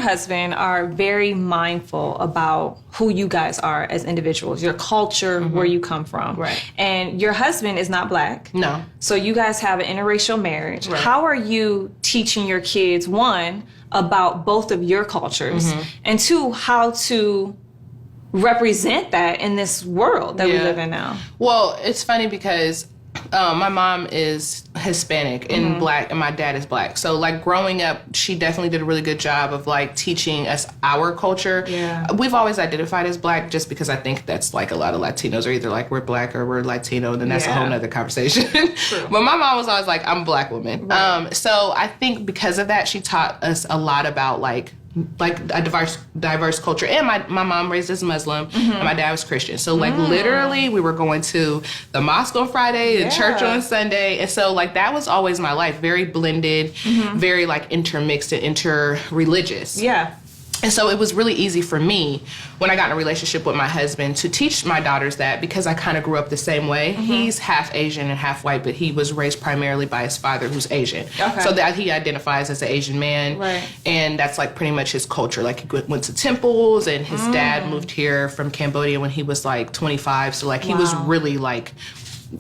husband are very mindful about who you guys are as individuals, your culture, where you come from. Right. And your husband is not Black. No. So you guys have an interracial marriage. Right. How are you teaching your kids, one, about both of your cultures, and two, how to represent that in this world that we live in now? Well, it's funny because my mom is Hispanic and Black, and my dad is Black. So, like, growing up, she definitely did a really good job of, like, teaching us our culture. Yeah. We've always identified as Black just because I think that's, like, a lot of Latinos are either, like, we're Black or we're Latino, and then that's a whole nother conversation. But my mom was always like, I'm a Black woman. Right. So I think because of that, she taught us a lot about, like a diverse culture. And my mom raised as Muslim, and my dad was Christian. So, like, literally, we were going to the mosque on Friday and church on Sunday. And so, like, that was always my life. Very blended, very, like, intermixed and inter-religious. Yeah. And so it was really easy for me when I got in a relationship with my husband to teach my daughters that, because I kind of grew up the same way. He's half Asian and half white, but he was raised primarily by his father, who's Asian. Okay. So that he identifies as an Asian man. Right. And that's, like, pretty much his culture. Like, he went to temples, and his dad moved here from Cambodia when he was, like, 25. So, like, he was really, like,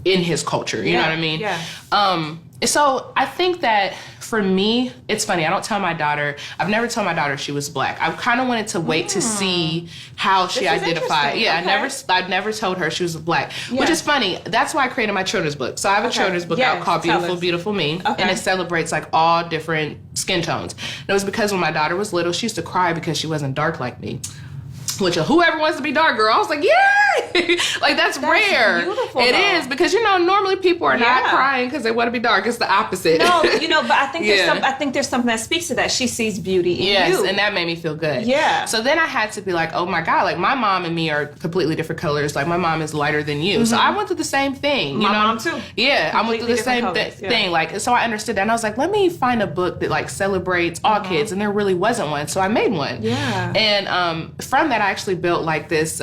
in his culture. You know what I mean? Yeah. So I think that for me, it's funny. I don't tell my daughter. I've never told my daughter she was Black. I kind of wanted to wait to see how she identified. Yeah, okay. I never told her she was Black, which is funny. That's why I created my children's book. So I have a children's book out called Beautiful, Beautiful Me, and it celebrates, like, all different skin tones. And it was because when my daughter was little, she used to cry because she wasn't dark like me. Which, whoever wants to be dark, girl, I was like, yay! Like, that's rare. Beautiful, it is, because, you know, normally people are not crying because they want to be dark. It's the opposite. No, you know, but I think there's something that speaks to that. She sees beauty in you. Yes, and that made me feel good. Yeah. So then I had to be like, oh my God, like, my mom and me are completely different colors. Like, my mom is lighter than you. So I went through the same thing. My mom too. Yeah, I went through the same thing. Like, so I understood that. And I was like, let me find a book that, like, celebrates all kids. And there really wasn't one. So I made one. Yeah. And from that, I actually built, like, this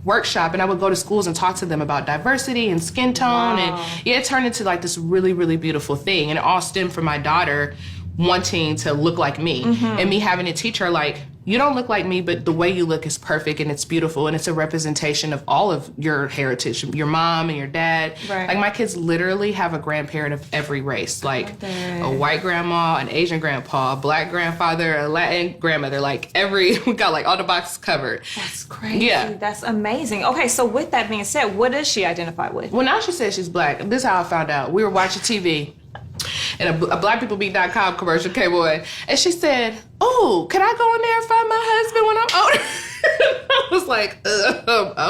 workshop, and I would go to schools and talk to them about diversity and skin tone. And it turned into, like, this really, really beautiful thing. And it all stemmed from my daughter wanting to look like me, and me having to teach her, like, you don't look like me, but the way you look is perfect, and it's beautiful, and it's a representation of all of your heritage, your mom and your dad. Right. Like, my kids literally have a grandparent of every race, like a white grandma, an Asian grandpa, a Black grandfather, a Latin grandmother, like, we got, like, all the boxes covered. That's crazy. Yeah. That's amazing. Okay, so with that being said, what does she identify with? Well, now she says she's Black. This is how I found out. We were watching TV, and a blackpeoplebeat.com commercial came on, and she said, oh, can I go in there and find my husband when I'm older? I was like,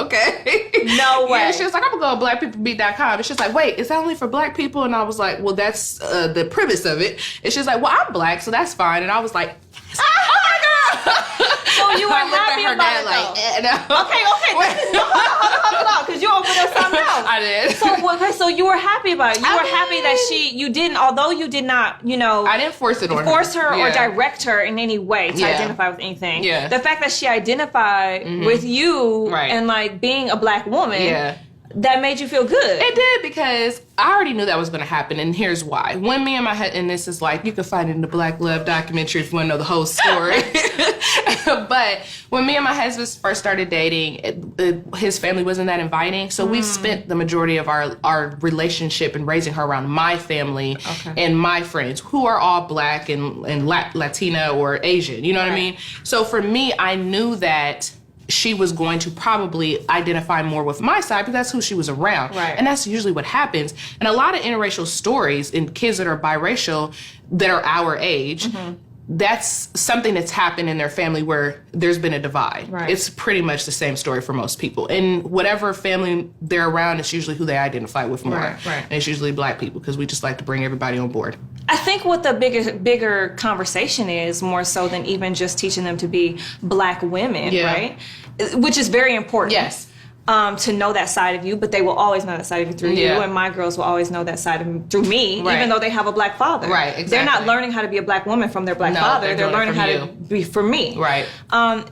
okay. No way. Yeah, she was like, I'm gonna go on blackpeoplebeat.com. And she's like, wait, is that only for Black people? And I was like, well, that's the premise of it. And she's like, well, I'm Black, so that's fine. And I was like, oh my God. So you were happy about it, though? No. Okay. Hold on, because you opened up something else. I did. So you were happy about it. You were happy that although you did not, you know, I didn't force her or direct her in any way to identify with anything. Yeah. The fact that she identified with you and, like, being a Black woman. That made you feel good. It did, because I already knew that was going to happen, and here's why. When me and my husband, and this is, like, you can find it in the Black Love documentary if you want to know the whole story. But when me and my husband first started dating, his family wasn't that inviting, so we've spent the majority of our relationship and raising her around my family and my friends, who are all Black and Latina or Asian, you know what I mean? So for me, I knew that she was going to probably identify more with my side, because that's who she was around. Right. And that's usually what happens. And a lot of interracial stories in kids that are biracial that are our age, that's something that's happened in their family where there's been a divide. Right. It's pretty much the same story for most people. And whatever family they're around, it's usually who they identify with more. Right. And it's usually Black people, because we just like to bring everybody on board. I think what the bigger conversation is, more so than even just teaching them to be Black women, right? Which is very important. Yes. To know that side of you, but they will always know that side of you through you, and my girls will always know that side of me through me, even though they have a Black father. Right, exactly. They're not learning how to be a Black woman from their Black father. They're learning how to be for me. Right.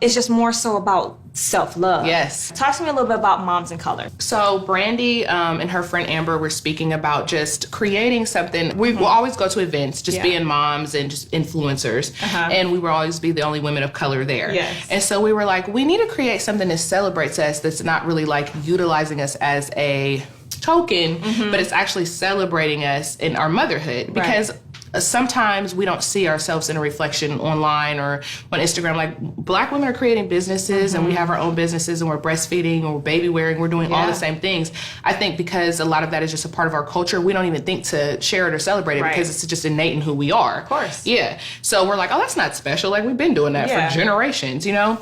It's just more so about self-love. Yes. Talk to me a little bit about Moms in Color. So Brandy and her friend Amber were speaking about just creating something. We will always go to events, just being moms and just influencers. And we will always be the only women of color there. Yes. And so we were like, we need to create something that celebrates us, that's not really like utilizing us as a token, but it's actually celebrating us in our motherhood. Because sometimes we don't see ourselves in a reflection online or on Instagram. Like, Black women are creating businesses and we have our own businesses and we're breastfeeding or we're baby wearing. We're doing all the same things. I think because a lot of that is just a part of our culture, we don't even think to share it or celebrate it because it's just innate in who we are. Of course. Yeah. So we're like, oh, that's not special. Like, we've been doing that for generations, you know?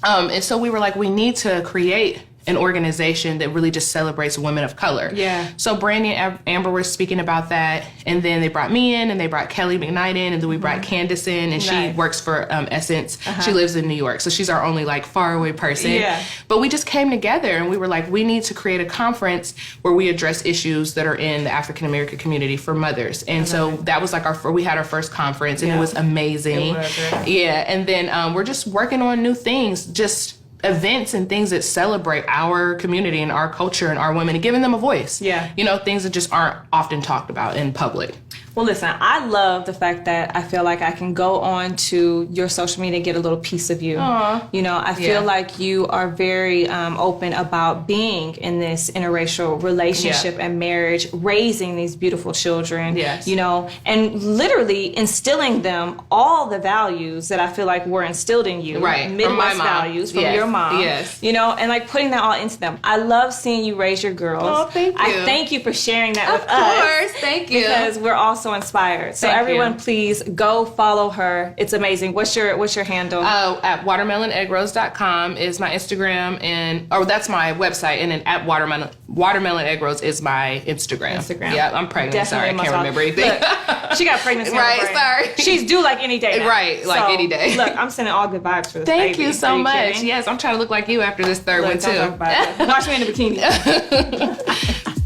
And so we were like, we need to create an organization that really just celebrates women of color. Yeah. So Brandy and Amber were speaking about that, and then they brought me in, and they brought Kelly McKnight in, and then we brought Candace in, and she works for Essence. She lives in New York, so she's our only like faraway person. Yeah. But we just came together, and we were like, we need to create a conference where we address issues that are in the African American community for mothers. And so that was like we had our first conference, and it was amazing. It was, yeah. And then we're just working on new things, just events and things that celebrate our community and our culture and our women, and giving them a voice. Yeah. You know, things that just aren't often talked about in public. Well, listen, I love the fact that I feel like I can go on to your social media and get a little piece of you. Aww. You know, I feel like you are very open about being in this interracial relationship and marriage, raising these beautiful children, you know, and literally instilling them all the values that I feel like were instilled in you. Right. Midwest values from your mom. Yes. You know, and like putting that all into them. I love seeing you raise your girls. Oh, thank you. I thank you for sharing that with us. Of course. Thank you. Because we're all so inspired. So everyone, please go follow her. It's amazing. What's your handle? Oh, at watermeloneggrose.com is my Instagram, or that's my website, and then at watermeloneggrose is my Instagram. Yeah, I'm pregnant. Definitely. Sorry, I can't remember anything. Look, she got pregnancy. Right, sorry. She's due like any day now. Right, like any day. Look, I'm sending all good vibes for this Thank baby. you so much. Kidding? Yes, I'm trying to look like you after this third one too. Watch me in a bikini.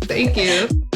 Thank you.